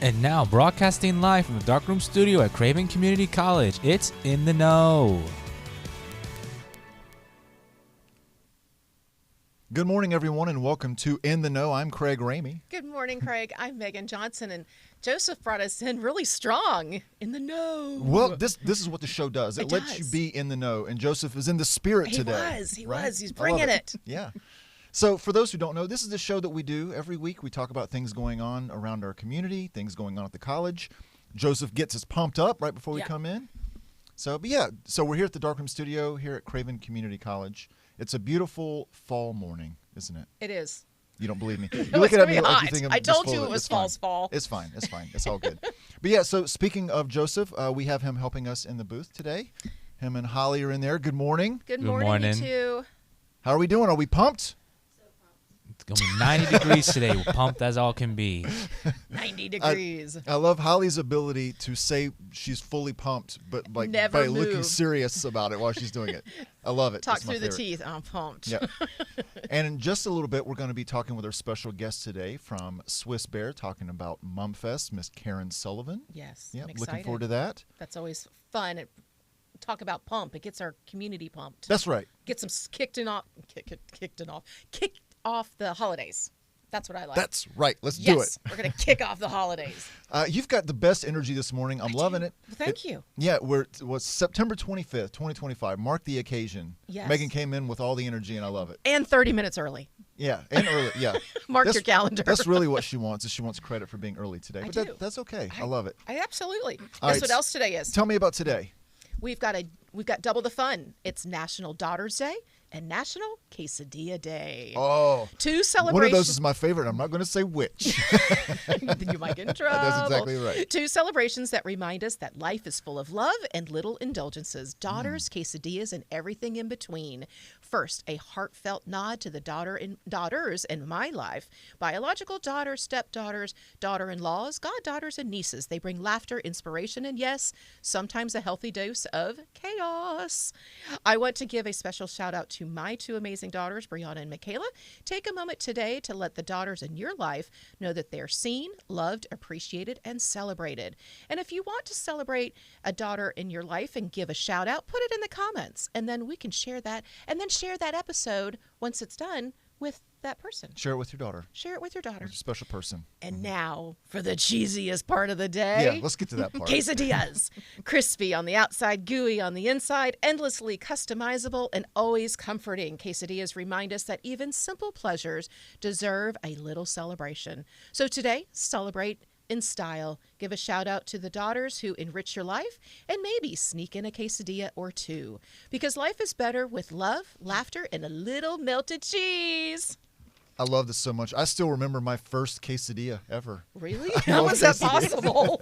And now, broadcasting live from the Darkroom Studio at Craven Community College, it's In the Know. Good morning, everyone, and welcome to In the Know. I'm Craig Ramey. Good morning, Craig. I'm Megan Johnson, and Joseph brought us in really strong. In the know. Well, this is what the show does. It lets you be in the know, and Joseph is in the spirit today. He was. He's bringing it. Yeah. So for those who don't know, this is the show that we do every week. We talk about things going on around our community, things going on at the college. Joseph gets us pumped up right before we come in. So we're here at the Darkroom Studio here at Craven Community College. It's a beautiful fall morning, isn't it? It is. You don't believe me. No, You're looking at me like hot. you think I told you it was fall's fall. It's fine. It's all good. But yeah, so speaking of Joseph, we have him helping us in the booth today. Him and Holly are in there. Good morning. Good morning, you two. How are we doing? Are we pumped? It's going to be 90 degrees today. We're pumped as all can be. 90 degrees. I love Holly's ability to say she's fully pumped, but like by looking serious about it while she's doing it. I love it. Talk through the teeth. I'm pumped. Yeah. And in just a little bit, we're going to be talking with our special guest today from Swiss Bear, talking about Mumfest, Miss Karen Sullivan. Yes. Yeah, I'm excited. looking forward to that. That's always fun. Talk about pump. It gets our community pumped. That's right. Gets them kicked off the holidays. That's what I like. That's right. Let's do it. We're going to kick off the holidays. You've got the best energy this morning. I'm loving it. Thank you. Yeah, was September 25th, 2025. Mark the occasion. Yes. Megan came in with all the energy, and I love it. And 30 minutes early. Yeah, and early. Yeah. Mark your calendar. That's really what she wants. Is she wants credit for being early today. But that's okay. I love it. Absolutely. All Guess right, what else today is? Tell me about today. We've got double the fun. It's National Daughters Day and National Quesadilla Day. Oh. Two celebrations. One of those is my favorite. I'm not going to say which. You might get in trouble. That's exactly right. Two celebrations that remind us that life is full of love and little indulgences. Daughters, quesadillas, and everything in between. First, a heartfelt nod to the daughters in my life. Biological daughters, stepdaughters, daughter-in-laws, goddaughters, and nieces. They bring laughter, inspiration, and yes, sometimes a healthy dose of chaos. I want to give a special shout out to my two amazing daughters, Brianna and Michaela. Take a moment today to let the daughters in your life know that they're seen, loved, appreciated, and celebrated. And if you want to celebrate a daughter in your life and give a shout out, put it in the comments, and then we can share that, and then share that episode once it's done with that person. Share it with your daughter. Share it with your daughter. With a special person. And now for the cheesiest part of the day. Yeah, let's get to that part. Quesadillas. Crispy on the outside, gooey on the inside, endlessly customizable, and always comforting. Quesadillas remind us that even simple pleasures deserve a little celebration. So today, celebrate in style. Give a shout out to the daughters who enrich your life, and maybe sneak in a quesadilla or two. Because life is better with love, laughter, and a little melted cheese. I love this so much. I still remember my first quesadilla ever. Really? How was that possible?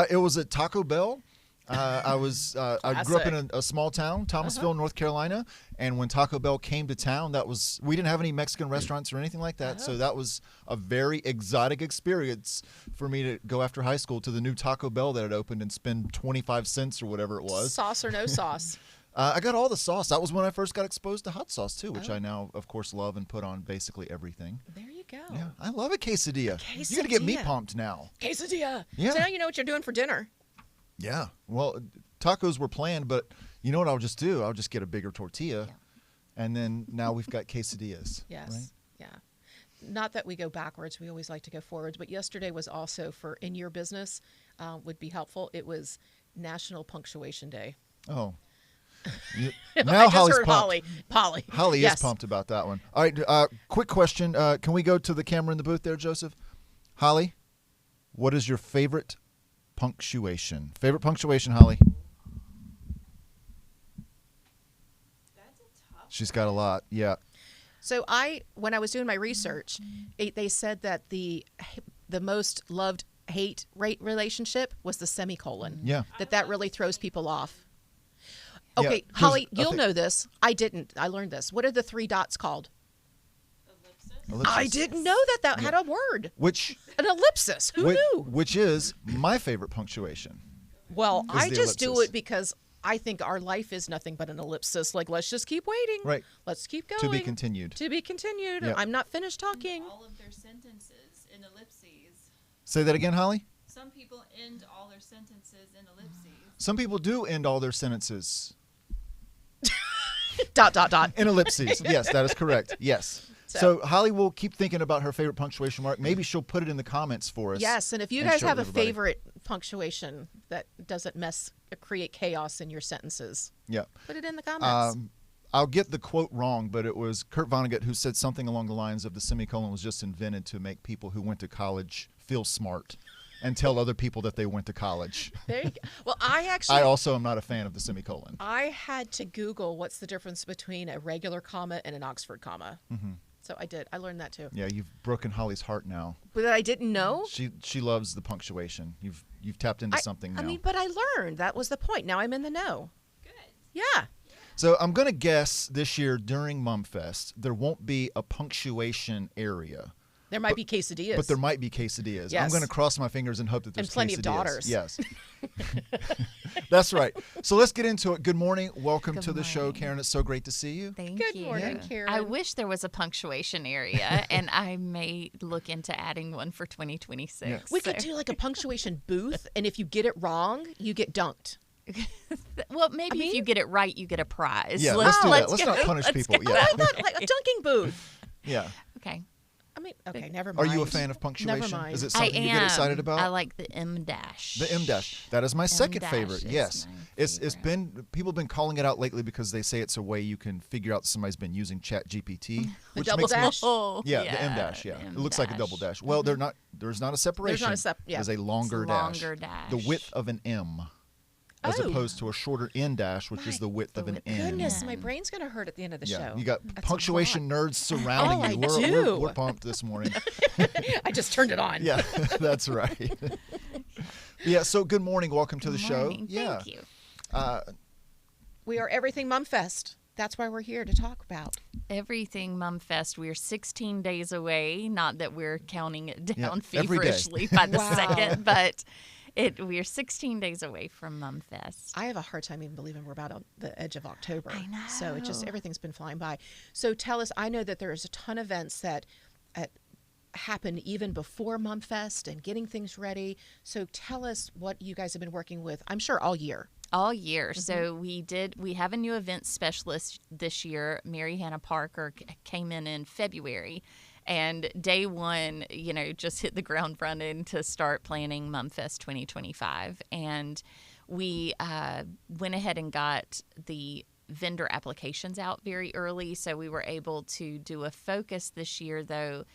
It was at Taco Bell. I grew up in a small town, Thomasville, North Carolina, and when Taco Bell came to town, we didn't have any Mexican restaurants or anything like that, so that was a very exotic experience for me to go after high school to the new Taco Bell that had opened and spend 25 cents or whatever it was. Sauce or no sauce? I got all the sauce. That was when I first got exposed to hot sauce, too, which I now, of course, love and put on basically everything. There you go. Yeah, I love a quesadilla. You're going to get me pumped now. Quesadilla. Yeah. So now you know what you're doing for dinner. Yeah. Well, tacos were planned, but you know what I'll just do? I'll just get a bigger tortilla, and then now we've got quesadillas. Yes. Right? Yeah. Not that we go backwards. We always like to go forwards. But yesterday was also for in your business would be helpful. It was National Punctuation Day. Oh. Now Holly's pumped. Holly is pumped about that one. All right. Quick question. Can we go to the camera in the booth there, Joseph? Holly, what is your favorite punctuation? Favorite punctuation, Holly? That's a tough She's got a lot. Yeah. So when I was doing my research, they said that the most loved hate rate relationship was the semicolon. Yeah. That really throws people off. Okay, Yeah, Holly, you'll know this. I didn't. I learned this. What are the three dots called? ellipsis. I didn't know that had a word. An ellipsis. Who knew? Which is my favorite punctuation. Well, I the just do ellipsis. it because I think our life is nothing but an ellipsis. Like, let's just keep waiting. Right. Let's keep going. To be continued. To be continued. Yep. I'm not finished talking. All of their sentences in ellipses. Say that again, Holly? Some people end all their sentences in ellipses. Some people do end all their sentences Dot, dot, dot. in ellipses. Yes, that is correct. Yes. So Holly will keep thinking about her favorite punctuation mark. Maybe she'll put it in the comments for us. Yes, and if you and guys show it have to a everybody. favorite punctuation that doesn't create chaos in your sentences, Yeah. put it in the comments. I'll get the quote wrong, but it was Kurt Vonnegut who said something along the lines of the semicolon was just invented to make people who went to college feel smart and tell other people that they went to college. There you go. Well, I also am not a fan of the semicolon. I had to Google what's the difference between a regular comma and an Oxford comma. Mm-hmm. So I did. I learned that too. Yeah, you've broken Holly's heart now. But I didn't know. She loves the punctuation. You've tapped into something now. I mean, but I learned. That was the point. Now I'm in the know. Good. Yeah. So I'm going to guess this year during Mumfest, there won't be a punctuation area. There might be quesadillas. But there might be quesadillas. Yes. I'm going to cross my fingers and hope that there's And plenty quesadillas. of daughters. Yes. That's right. So let's get into it. Good morning. Welcome Good to the show, morning. Karen. It's so great to see you. Thank Good you. morning, Karen. I wish there was a punctuation area, and I may look into adding one for 2026. Yeah. We could do like a punctuation booth, and if you get it wrong, you get dunked. Well, maybe if you get it right, you get a prize. Yeah, let's do that. Let's go. not punish people. go. Yeah. I thought like a dunking booth. Yeah. Okay. I mean, okay, never Are mind. you a fan of punctuation? Never mind. Is it I something am. you get excited about? I like the M dash. The M dash. That is my second dash favorite. is Yes. my It's favorite. been people have been calling it out lately because they say it's a way you can figure out somebody's been using Chat GPT. Which double makes me- dash? Oh, Yeah, the M dash, yeah. It looks like a double dash. Well, there's not a separation. yeah. There's a longer It's dash. longer dash. The width of an M. As Oh. opposed to a shorter N dash, which is the width of an N. Goodness, my brain's gonna hurt at the end of the Yeah, show. you got That's a punctuation nerds surrounding Oh, you. I We're, do. we're pumped this morning. lot. I just turned it on. Yeah, that's right. Yeah, so good morning. Welcome to the Good show. morning. Yeah. Thank you. We are Everything Mumfest. That's why we're here to talk about. Everything Mumfest. We're 16 days away. Not that we're counting it down Yeah, every day. feverishly by the Wow. second, but we're 16 days away from Mumfest. I have a hard time even believing we're about on the edge of October. I know. So it just everything's been flying by. So tell us. I know that there's a ton of events that happen even before Mumfest and getting things ready. So tell us what you guys have been working with. I'm sure all year. All year. So we have a new event specialist this year. Mary Hannah Parker came in February, and day one, just hit the ground running to start planning Mumfest 2025. And we went ahead and got the vendor applications out very early. So we were able to do a focus this year, though,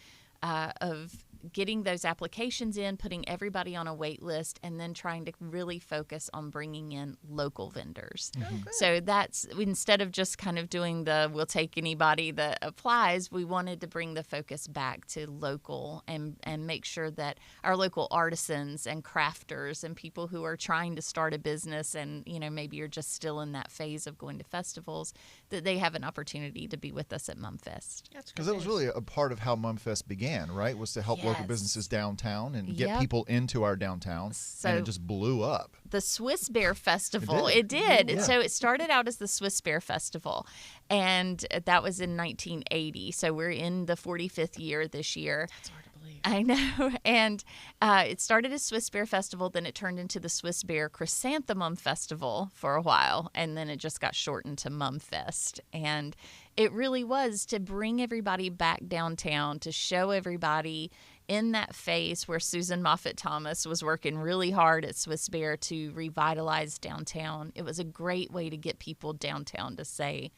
of getting those applications in, putting everybody on a wait list, and then trying to really focus on bringing in local vendors. So that's, instead of just kind of doing we'll take anybody that applies, we wanted to bring the focus back to local and make sure that our local artisans and crafters and people who are trying to start a business and, maybe you're just still in that phase of going to festivals, that they have an opportunity to be with us at Mumfest. That's Because that was really a part of how Mumfest began, right? Was to help local Yes. businesses downtown and get Yep. people into our downtown. So- and it just blew up. The Swiss Bear Festival. It It did. Yeah. So it started out as the Swiss Bear Festival, and that was in 1980. So we're in the 45th year this year. That's hard to believe. I know. And it started as Swiss Bear Festival, then it turned into the Swiss Bear Chrysanthemum Festival for a while, and then it just got shortened to Mumfest. And it really was to bring everybody back downtown, to show everybody in that phase where Susan Moffett Thomas was working really hard at Swiss Bear to revitalize downtown. It was a great way to get people downtown to say,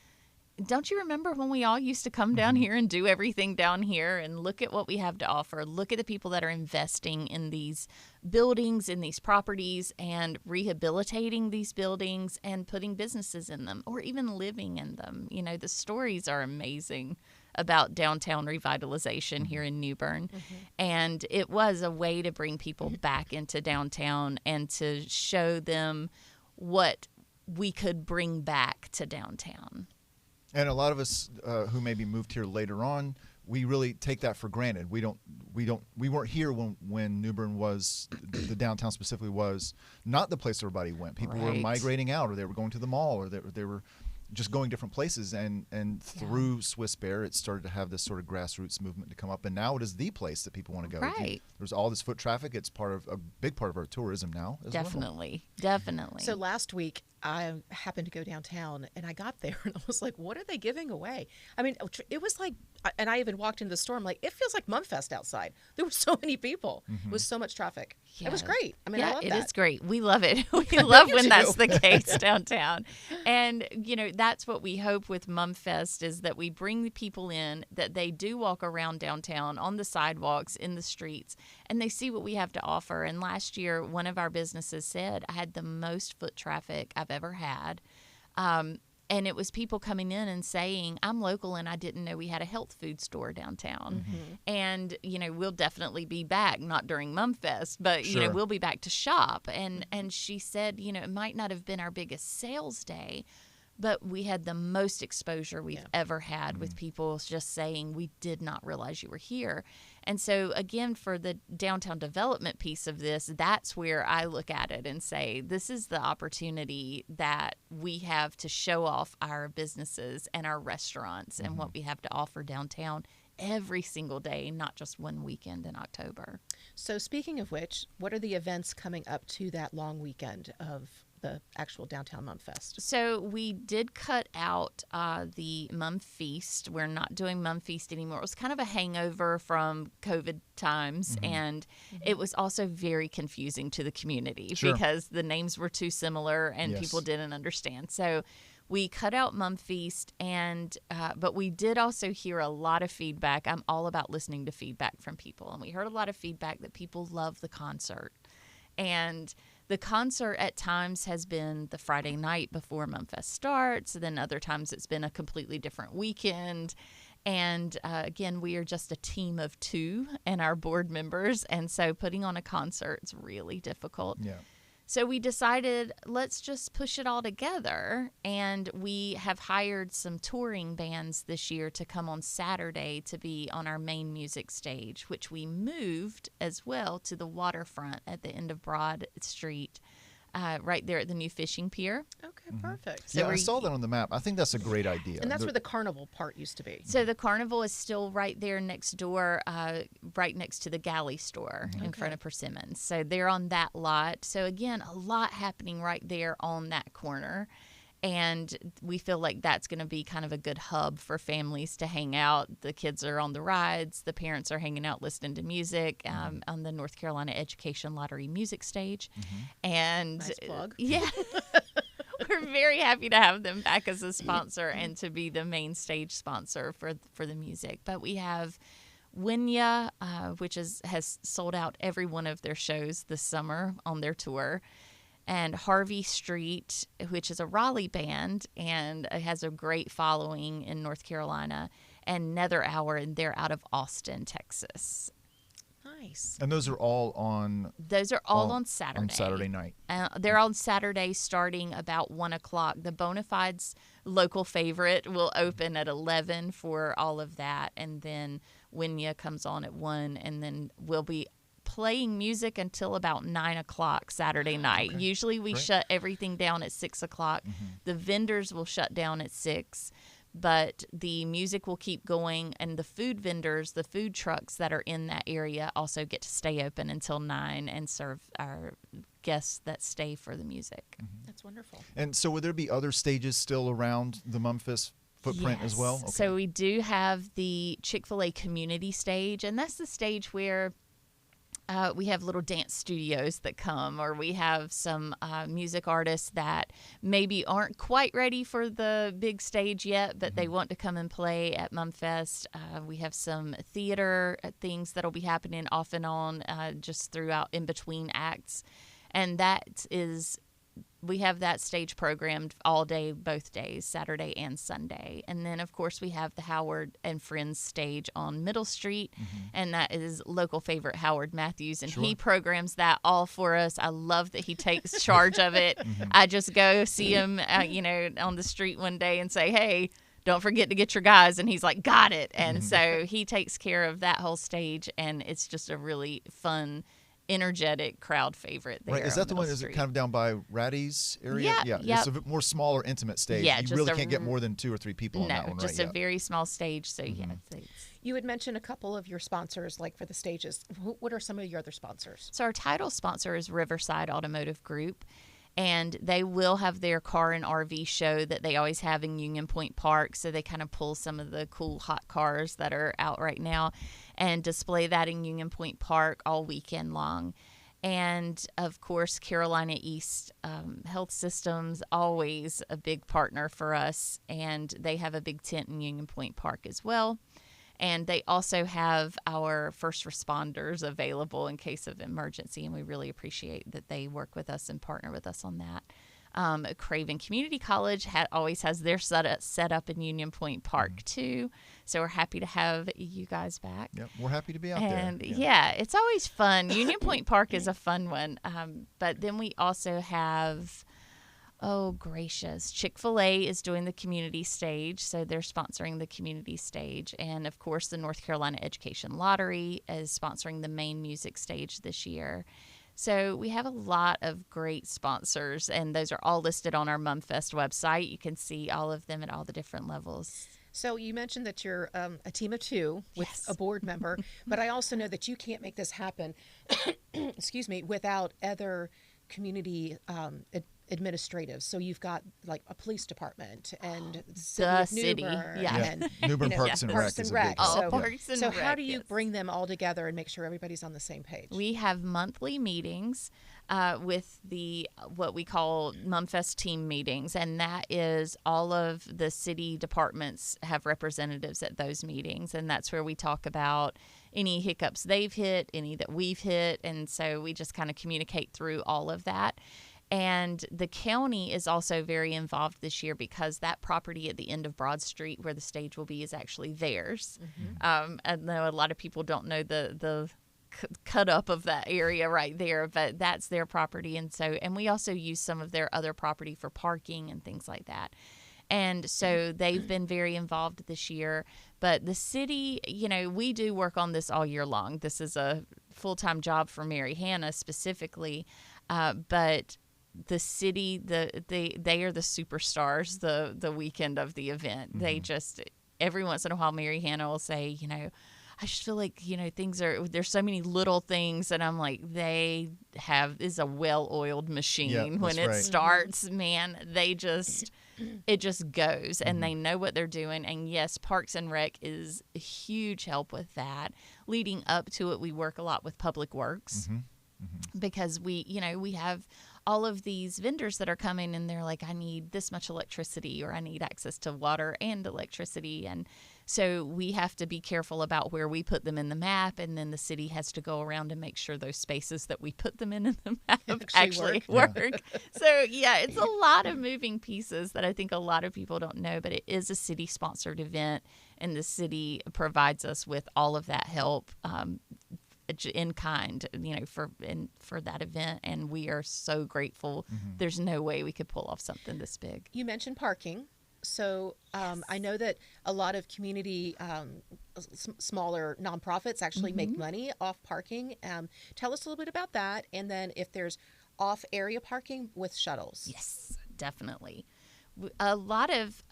don't you remember when we all used to come down here and do everything down here, and look at what we have to offer? Look at the people that are investing in these buildings, in these properties, and rehabilitating these buildings and putting businesses in them or even living in them. The stories are amazing about downtown revitalization here in New Bern. And it was a way to bring people back into downtown and to show them what we could bring back to downtown. And a lot of us who maybe moved here later on, we really take that for granted. We weren't here when New Bern was, the downtown specifically was not the place everybody went. People were Right. migrating out, or they were going to the mall, or they were just going different places, and through Swiss Bear, it started to have this sort of grassroots movement to come up, and now it is the place that people want to go. Right. There's all this foot traffic. It's a big part of our tourism now as well. Definitely. So last week, I happened to go downtown, and I got there, and I was like, what are they giving away? I mean, it was like, and I even walked into the store, I'm like, it feels like Mumfest outside. There were so many people. It was so much traffic. Yeah. It was great. I mean, I love that. It is great. We love it. We love when too. that's the case downtown. And, that's what we hope with Mumfest is that we bring the people in, that they do walk around downtown on the sidewalks, in the streets, and they see what we have to offer. And last year, one of our businesses said, I had the most foot traffic I've ever had. And it was people coming in and saying, I'm local and I didn't know we had a health food store downtown. And, we'll definitely be back, not during Mumfest, but, Sure. we'll be back to shop. And she said, it might not have been our biggest sales day, but we had the most exposure we've ever had with people just saying, we did not realize you were here. And so, again, for the downtown development piece of this, that's where I look at it and say, this is the opportunity that we have to show off our businesses and our restaurants and what we have to offer downtown every single day, not just one weekend in October. So speaking of which, what are the events coming up to that long weekend of the actual downtown Mumfest? So we did cut out the Mum Feast. We're not doing Mum Feast anymore. It was kind of a hangover from COVID times, and it was also very confusing to the community because the names were too similar and people didn't understand. So we cut out Mum Feast, and but we did also hear a lot of feedback. I'm all about listening to feedback from people, and we heard a lot of feedback that people love the concert. And the concert at times has been the Friday night before Mumfest starts. Then other times it's been a completely different weekend. And again, we are just a team of 2 and our board members. And so putting on a concert is really difficult. Yeah. So we decided, let's just push it all together. And we have hired some touring bands this year to come on Saturday to be on our main music stage, which we moved as well to the waterfront at the end of Broad Street, right there at the new fishing pier. Okay, perfect. So I saw that on the map. I think that's a great idea. And that's where the carnival part used to be. So the carnival is still right there next door, right next to the galley store in front of Persimmons. So they're on that lot. So again, a lot happening right there on that corner. And we feel like that's going to be kind of a good hub for families to hang out. The kids are on the rides. The parents are hanging out listening to music on the North Carolina Education Lottery music stage. And Nice plug. Yeah. We're very happy to have them back as a sponsor and to be the main stage sponsor for the music. But we have Winya, which has sold out every one of their shows this summer on their tour. And Harvey Street, which is a Raleigh band and has a great following in North Carolina, and Nether Hour, and they're out of Austin, Texas. Nice. And those are all on... Those are all on Saturday. On Saturday night. They're on Saturday starting about 1 o'clock. The Bonafides local favorite will open at 11 for all of that. And then Winya comes on at 1, and then we'll be playing music until about 9 o'clock Saturday night. Okay. Usually we shut everything down at 6 o'clock. The vendors will shut down at 6, but the music will keep going, and the food vendors, the food trucks that are in that area also get to stay open until 9 and serve our guests that stay for the music. That's wonderful. And so would there be other stages still around the Mumfest footprint as well? Okay. So we do have the Chick-fil-A community stage, and that's the stage where we have little dance studios that come, or we have some music artists that maybe aren't quite ready for the big stage yet, but they want to come and play at Mumfest. We have some theater things that'll be happening off and on just throughout in between acts. And that is... we have that stage programmed all day, both days, Saturday and Sunday. And then, of course, we have the Howard and Friends stage on Middle Street, and that is local favorite Howard Matthews, and he programs that all for us. I love that he takes charge of it. I just go see him, on the street one day and say, hey, don't forget to get your guys. And he's like, got it. And so he takes care of that whole stage, and it's just a really fun energetic crowd favorite there. Right. Is that the one? Middle Is it Street. kind of down by Ratty's area? Yeah, It's a more smaller, intimate stage. Yeah, you just really a can't get more than 2 or 3 people on No, that one, just right? a very small stage. So yeah, it's You had mentioned a couple of your sponsors, like for the stages. What are some of your other sponsors? So our title sponsor is Riverside Automotive Group, and they will have their car and RV show that they always have in Union Point Park. So they kind of pull some of the cool hot cars that are out right now and display that in Union Point Park all weekend long. And of course, Carolina East Health Systems, always a big partner for us, and they have a big tent in Union Point Park as well. And they also have our first responders available in case of emergency, and we really appreciate that they work with us and partner with us on that. Craven Community College always has their set up in Union Point Park too, so we're happy to have you guys back. Yep, we're happy to be out And there. yeah, it's always fun. Union Point Park is a fun one, but then we also have. Oh, gracious. Chick-fil-A is doing the community stage, so they're sponsoring the community stage. And, of course, the North Carolina Education Lottery is sponsoring the main music stage this year. So we have a lot of great sponsors, and those are all listed on our Mumfest website. You can see all of them at all the different levels. So you mentioned that you're a team of 2 with a board member, but I also know that you can't make this happen, excuse me, without other community administrative. So you've got like a police department and The city, city, of Newbern, yeah. and Newbern Parks and Rec Parks is and a Rec. big Oh, one. Parks and So how Rec, do you yes. bring them all together and make sure everybody's on the same page? We have monthly meetings with what we call Mumfest team meetings, and that is all of the city departments have representatives at those meetings, and that's where we talk about any hiccups they've hit, any that we've hit, and so we just kind of communicate through all of that. And the county is also very involved this year because that property at the end of Broad Street where the stage will be is actually theirs. I know a lot of people don't know the cut up of that area right there, but that's their property. And we also use some of their other property for parking and things like that. And so they've been very involved this year. But the city, we do work on this all year long. This is a full-time job for Mary Hannah specifically, but the city, they are the superstars the weekend of the event. They just, every once in a while, Mary Hannah will say, I just feel like, there's so many little things, and I'm like, is a well-oiled machine. When it starts, man, it just goes, and they know what they're doing. And yes, Parks and Rec is a huge help with that. Leading up to it, we work a lot with Public Works because we have all of these vendors that are coming, and they're like, I need this much electricity, or I need access to water and electricity. And so we have to be careful about where we put them in the map, and then the city has to go around and make sure those spaces that we put them in the map actually work. So yeah, it's a lot of moving pieces that I think a lot of people don't know, but it is a city-sponsored event, and the city provides us with all of that help in kind, for that event, and we are so grateful. There's no way we could pull off something this big. You mentioned parking. So I know that a lot of community, smaller nonprofits actually make money off parking. Tell us a little bit about that, and then if there's off-area parking with shuttles. Yes, definitely. A lot of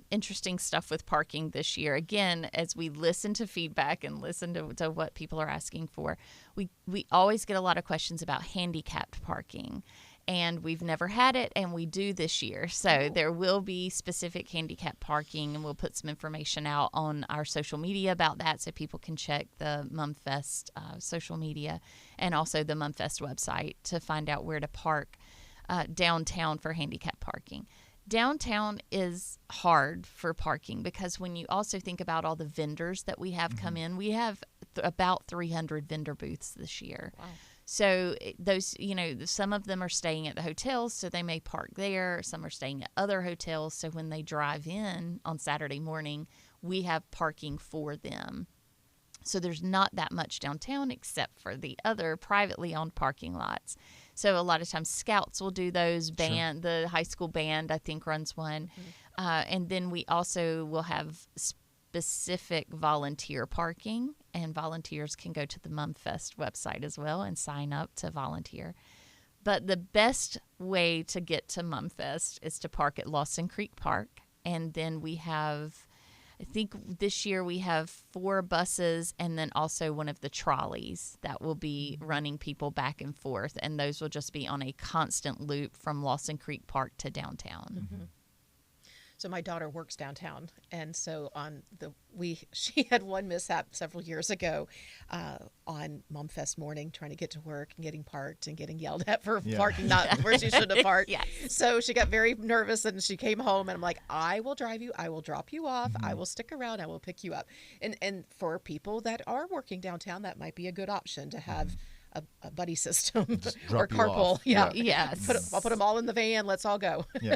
interesting stuff with parking this year. Again, as we listen to feedback and listen to what people are asking for, we always get a lot of questions about handicapped parking. And we've never had it, and we do this year. So there will be specific handicap parking, and we'll put some information out on our social media about that so people can check the Mumfest social media and also the Mumfest website to find out where to park downtown for handicap parking. Downtown is hard for parking because when you also think about all the vendors that we have come in, we have about 300 vendor booths this year. Wow. So those, some of them are staying at the hotels, so they may park there. Some are staying at other hotels, so when they drive in on Saturday morning, we have parking for them. So there's not that much downtown except for the other privately owned parking lots. So a lot of times Scouts will do those. Band, the high school band, I think, runs one. And then we also will have specific volunteer parking, and volunteers can go to the Mumfest website as well and sign up to volunteer. But the best way to get to Mumfest is to park at Lawson Creek Park. And then we have, I think this year we have 4 buses and then also one of the trolleys that will be running people back and forth. And those will just be on a constant loop from Lawson Creek Park to downtown. Mm-hmm. So my daughter works downtown, and so she had one mishap several years ago on Mumfest morning, trying to get to work and getting parked and getting yelled at for parking not where she should have parked. Yes. So she got very nervous, and she came home, and I'm like, I will drive you, I will drop you off, I will stick around, I will pick you up. And for people that are working downtown, that might be a good option to have a buddy system or drop you carpool. off. Yeah. Yes. I'll put them all in the van. Let's all go. Yeah.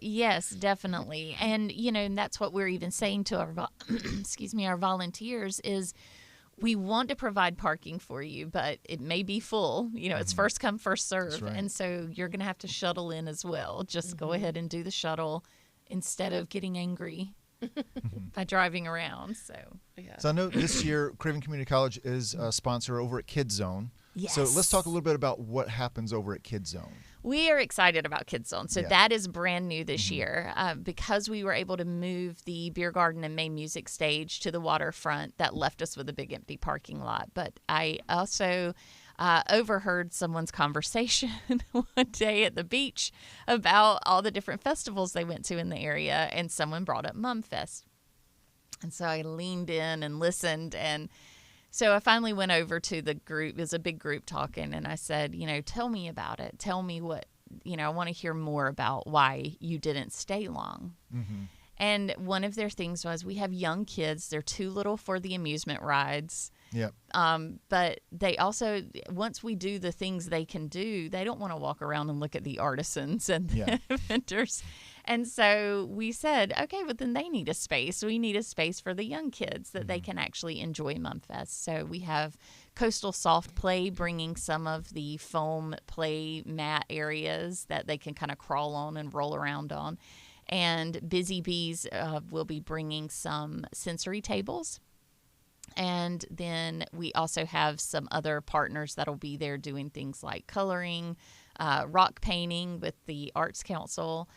Yes, definitely. And, and that's what we're even saying to our, our volunteers is we want to provide parking for you, but it may be full. It's first come, first serve. That's right. And so you're going to have to shuttle in as well. Just go ahead and do the shuttle instead of getting angry by driving around. So I know this year Craven Community College is a sponsor over at Kids Zone. Yes. So let's talk a little bit about what happens over at Kids Zone. We are excited about Kids Zone. So that is brand new this year because we were able to move the beer garden and main music stage to the waterfront. That left us with a big empty parking lot. But I also overheard someone's conversation one day at the beach about all the different festivals they went to in the area, and someone brought up Mumfest. And so I leaned in and listened, and so I finally went over to the group. It was a big group talking, and I said, tell me about it. Tell me what, I want to hear more about why you didn't stay long. Mm-hmm. And one of their things was, we have young kids. They're too little for the amusement rides. Yep. But they also, once we do the things they can do, they don't want to walk around and look at the artisans and the vendors. And so we said, okay, but then they need a space. We need a space for the young kids that they can actually enjoy Mumfest. So we have Coastal Soft Play bringing some of the foam play mat areas that they can kind of crawl on and roll around on. And Busy Bees will be bringing some sensory tables. And then we also have some other partners that'll be there doing things like coloring, rock painting with the Arts Council,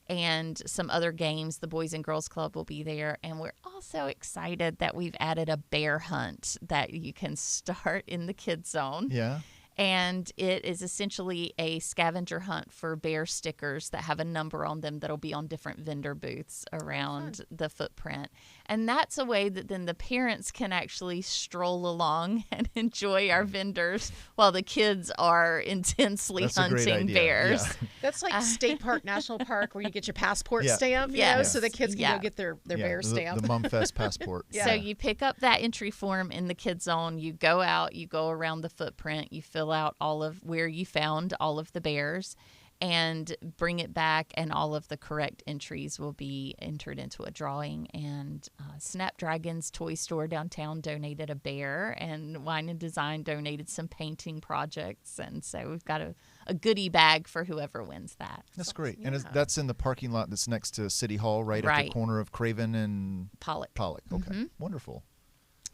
and some other games. The Boys and Girls Club will be there. And we're also excited that we've added a bear hunt that you can start in the Kids Zone. Yeah. And it is essentially a scavenger hunt for bear stickers that have a number on them that'll be on different vendor booths around the footprint. And that's a way that then the parents can actually stroll along and enjoy our vendors while the kids are intensely hunting bears. Yeah. That's like State Park, National Park, where you get your passport stamp, so the kids can go get their bear stamp. The Mumfest passport. So you pick up that entry form in the Kids Zone, you go out, you go around the footprint, you fill out all of where you found all of the bears and bring it back, and all of the correct entries will be entered into a drawing. And Snapdragon's toy store downtown donated a bear, and Wine and Design donated some painting projects, and so we've got a goodie bag for whoever wins that. That's great. And that's in the parking lot that's next to City Hall, right at the corner of Craven and Pollock. Okay. Wonderful.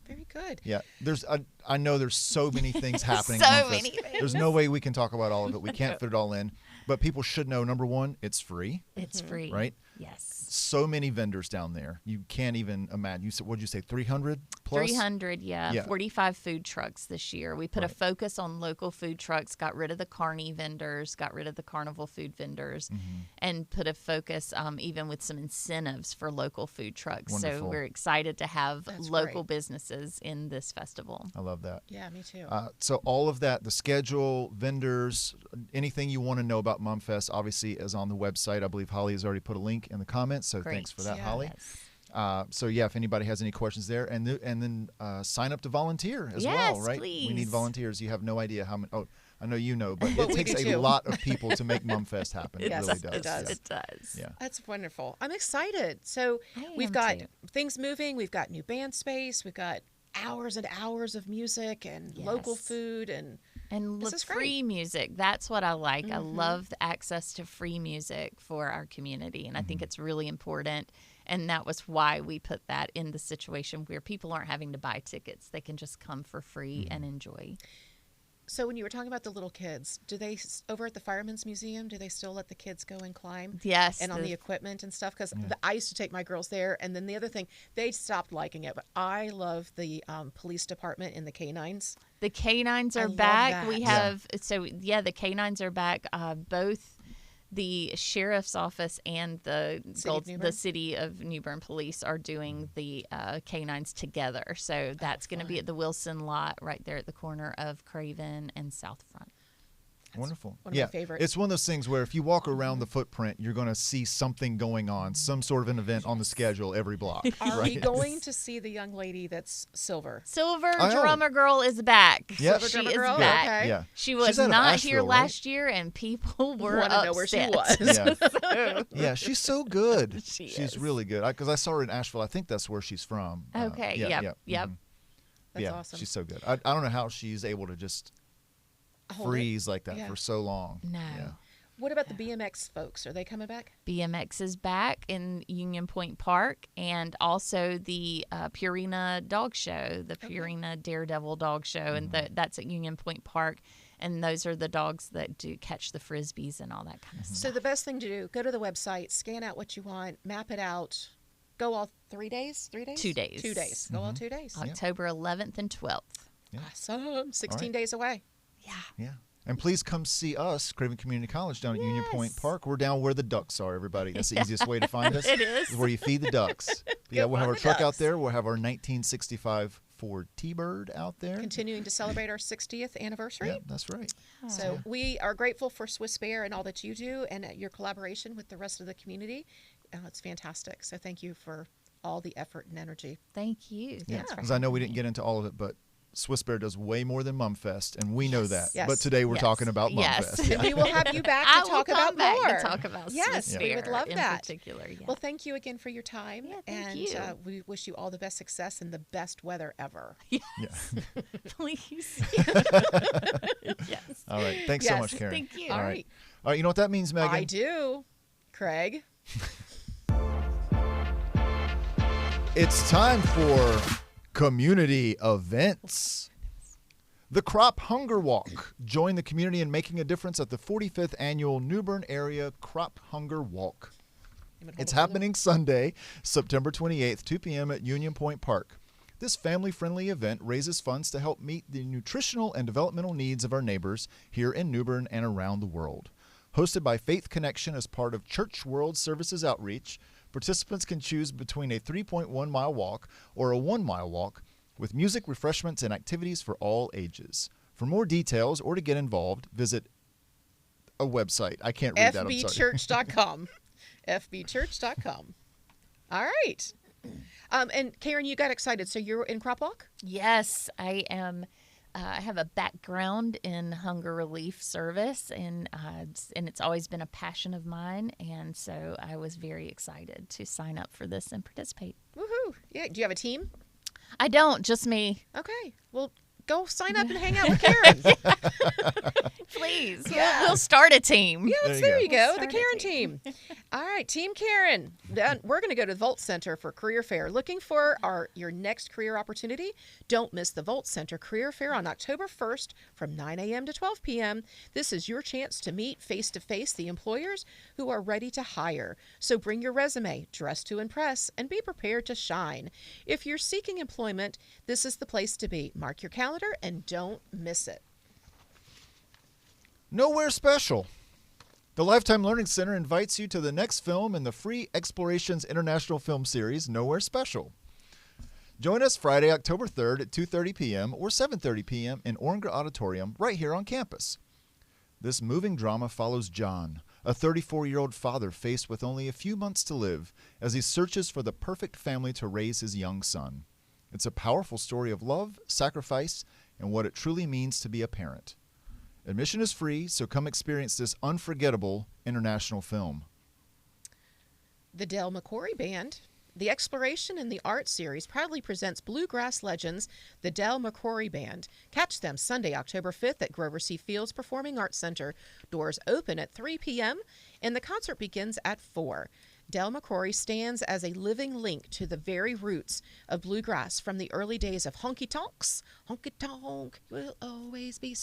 Very good. Yeah, I know there's so many things happening. So many things. There's no way we can talk about all of it. We can't fit it all in. But people should know, number one, it's free. It's free. Right? Yes. So many vendors down there. You can't even imagine. You said, what did you say, 300 plus? 300, yeah. 45 food trucks this year. We put a focus on local food trucks, got rid of the carny vendors, got rid of the carnival food vendors, and put a focus even with some incentives for local food trucks. Wonderful. So we're excited to have local businesses in this festival. I love that. Yeah, me too. So all of that, the schedule, vendors, anything you want to know about Mumfest, obviously is on the website. I believe Holly has already put a link in the comments, so Great. Thanks for that, Holly. Yes. So if anybody has any questions there, and then sign up to volunteer as well, right? Please. We need volunteers. You have no idea how many. Oh, I know you know, but Well, it we takes do a too. lot of people to make Mumfest happen. It Yes, really does. it does. It does. Yeah. That's wonderful. I'm excited. So we've am got too. things moving. We've got new band space. We've got hours and hours of music and local Yes. food and And This is free music. That's what I like. I love the access to free music for our community. And I think it's really important. And that was why we put that in the situation where people aren't having to buy tickets. They can just come for free and enjoy. So when you were talking about the little kids, do they, over at the Firemen's Museum, do they still let the kids go and climb? Yes. And on the equipment and stuff? Because I used to take my girls there. And then the other thing, they stopped liking it. But I love the police department and the canines. The canines I are love back. that. We have, the canines are back. Both the sheriff's office and the city of New Bern Police are doing the canines together. So that's going to be at the Wilson lot right there at the corner of Craven and South Front. Wonderful. One of my favorites. It's one of those things where if you walk around the footprint, you're going to see something going on, some sort of an event on the schedule every block. Are we going to see the young lady that's Silver? Silver Drummer Girl is back. Yep. She Drummer is Girl? back. Okay. Yeah. She was She's out of not here Asheville, right? last year, and people were Want to upset. know where she was. Yeah, she's so good. She's She's really good. Because I saw her in Asheville. I think that's where she's from. Okay. Yep. Yep. That's Yeah, awesome. she's so good. I don't know how she's able to just Hold it. freeze like that Yeah. for so long. No. Yeah. What about the BMX folks? Are they coming back? BMX is back in Union Point Park, and also the Purina Dog Show, the Purina Daredevil Dog Show, and that's at Union Point Park. And those are the dogs that do catch the frisbees and all that kind of stuff. So the best thing to do, go to the website, scan out what you want, map it out, go all 3 days? 3 days? 2 days. 2 days. Go all 2 days. October 11th and 12th. Awesome. 16 right. days away. Yeah. Yeah. And please come see us, Craven Community College, down at Union Point Park. We're down where the ducks are, everybody. That's the easiest way to find us. It is. Where you feed the ducks. Yeah, we'll have our find the truck out ducks. there. We'll have our 1965 Ford T-Bird out there. Continuing to celebrate our 60th anniversary. Yeah, that's right. So we are grateful for Swiss Bear and all that you do and your collaboration with the rest of the community. It's fantastic. So thank you for all the effort and energy. Thank you. Yeah, Thanks for because I know we having didn't get into all of it, but Swiss Bear does way more than Mumfest, and we know that. Yes. But today we're Yes. talking about Yes. Mumfest. And we will have you back I to talk will come about back more. to talk about Yes, Swiss we would Bear love in that. particular. Yeah. Well, thank you again for your time. Yeah, thank and you. We wish you all the best success and the best weather ever. Yes. Yeah. Please. Yes. All right. Thanks so Yes, much, Karen. Thank you. All right. All right. You know what that means, Megan? I do. Craig. It's time for community events. The Crop Hunger Walk. Join the community in making a difference at the 45th annual New Bern Area Crop Hunger Walk. It's happening Sunday, September 28th, 2 p.m. at Union Point Park. This family-friendly event raises funds to help meet the nutritional and developmental needs of our neighbors here in New Bern and around the world. Hosted by Faith Connection as part of Church World Services Outreach, participants can choose between a 3.1-mile walk or a 1-mile walk with music, refreshments, and activities for all ages. For more details or to get involved, visit a website. I can't read that. I'm sorry. fbchurch.com. fbchurch.com. All right. And Karen, you got excited. So you're in Crop Walk? Yes, I am. I have a background in hunger relief service, and it's always been a passion of mine. And so I was very excited to sign up for this and participate. Woohoo. Yeah. Do you have a team? I don't, just me. Okay. Well, go sign up and hang out with Karen. Please, Yeah. we'll start a team. Yeah, There you there go. you go. The Start a Karen team. All right, Team Karen. Then we're going to go to the Volt Center for Career Fair. Looking for your next career opportunity? Don't miss the Volt Center Career Fair on October 1st from 9 a.m. to 12 p.m. This is your chance to meet face-to-face the employers who are ready to hire. So bring your resume, dress to impress, and be prepared to shine. If you're seeking employment, this is the place to be. Mark your calendar and don't miss it. Nowhere Special. The Lifetime Learning Center invites you to the next film in the free Explorations International Film Series, Nowhere Special. Join us Friday, October 3rd at 2:30 p.m. or 7:30 p.m. in Oringer Auditorium right here on campus. This moving drama follows John, a 34-year-old father faced with only a few months to live as he searches for the perfect family to raise his young son. It's a powerful story of love, sacrifice, and what it truly means to be a parent. Admission is free, so come experience this unforgettable international film. The Del McCoury Band, the Exploration in the Art series, proudly presents bluegrass legends, the Del McCoury Band. Catch them Sunday, October 5th at Grover C. Fields Performing Arts Center. Doors open at 3 p.m. and the concert begins at 4. Del McCrory stands as a living link to the very roots of bluegrass from the early days of honky tonk will always be,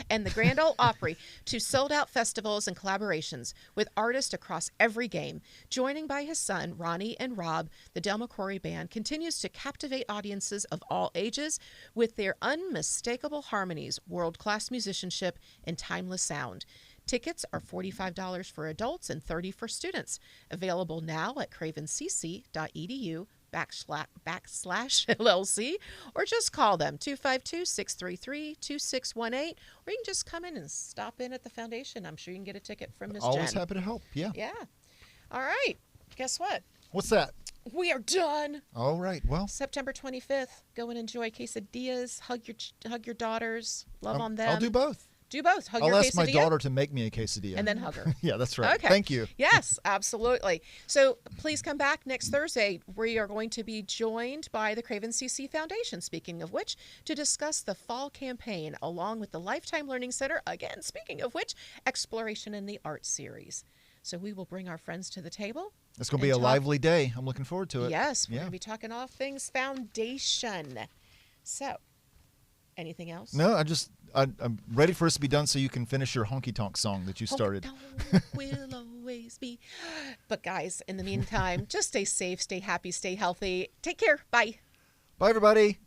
and the Grand Ole Opry to sold out festivals and collaborations with artists across every game. Joining by his son, Ronnie and Rob, the Del McCrory Band continues to captivate audiences of all ages with their unmistakable harmonies, world-class musicianship, and timeless sound. Tickets are $45 for adults and $30 for students. Available now at cravencc.edu/LLC, or just call them 252-633-2618, or you can just come in and stop in at the foundation. I'm sure you can get a ticket from Miss Jen. Always happy to help. Yeah. Yeah. All right. Guess what? What's that? We are done. All right. Well, September 25th. Go and enjoy quesadillas. Hug your daughters. Love on them. I'll do both. Do both. Hug I'll your ask my quesadilla, daughter to make me a quesadilla. and then hug her. Yeah, that's right. Okay. Thank you. Yes, absolutely. So please come back next Thursday. We are going to be joined by the Craven CC Foundation, speaking of which, to discuss the fall campaign along with the Lifetime Learning Center, again, speaking of which, Exploration in the Arts series. So we will bring our friends to the table. It's going to be a lively day. I'm looking forward to it. Yes, we're going to be talking all things foundation. So, anything else? No, I'm ready for us to be done so you can finish your honky tonk song that you started. Honky tonk will always be. But guys, in the meantime, just stay safe, stay happy, stay healthy. Take care. Bye. Bye, everybody.